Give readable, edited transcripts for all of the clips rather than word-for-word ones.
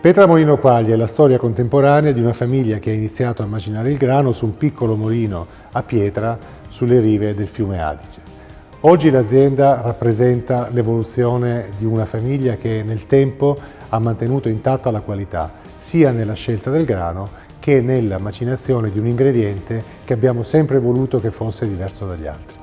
Petra Molino Quaglia è la storia contemporanea di una famiglia che ha iniziato a macinare il grano su un piccolo mulino a pietra sulle rive del fiume Adige. Oggi l'azienda rappresenta l'evoluzione di una famiglia che nel tempo ha mantenuto intatta la qualità, sia nella scelta del grano che nella macinazione di un ingrediente che abbiamo sempre voluto che fosse diverso dagli altri.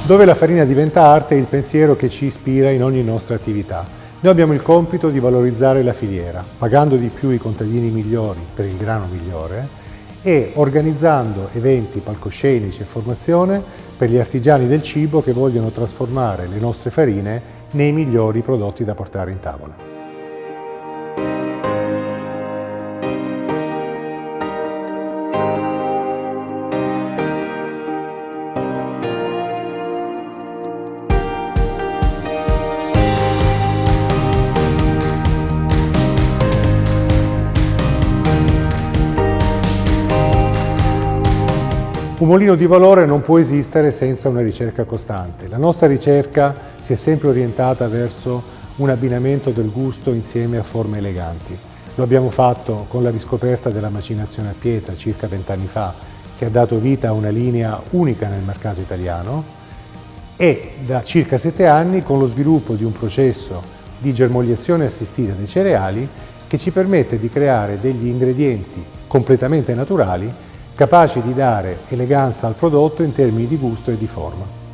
Dove la farina diventa arte è il pensiero che ci ispira in ogni nostra attività. Noi abbiamo il compito di valorizzare la filiera, pagando di più i contadini migliori per il grano migliore e organizzando eventi palcoscenici e formazione per gli artigiani del cibo che vogliono trasformare le nostre farine nei migliori prodotti da portare in tavola. Un mulino di valore non può esistere senza una ricerca costante. La nostra ricerca si è sempre orientata verso un abbinamento del gusto insieme a forme eleganti. Lo abbiamo fatto con la riscoperta della macinazione a pietra circa 20 anni fa, che ha dato vita a una linea unica nel mercato italiano, e da circa 7 anni con lo sviluppo di un processo di germogliazione assistita dei cereali che ci permette di creare degli ingredienti completamente naturali capaci di dare eleganza al prodotto in termini di gusto e di forma.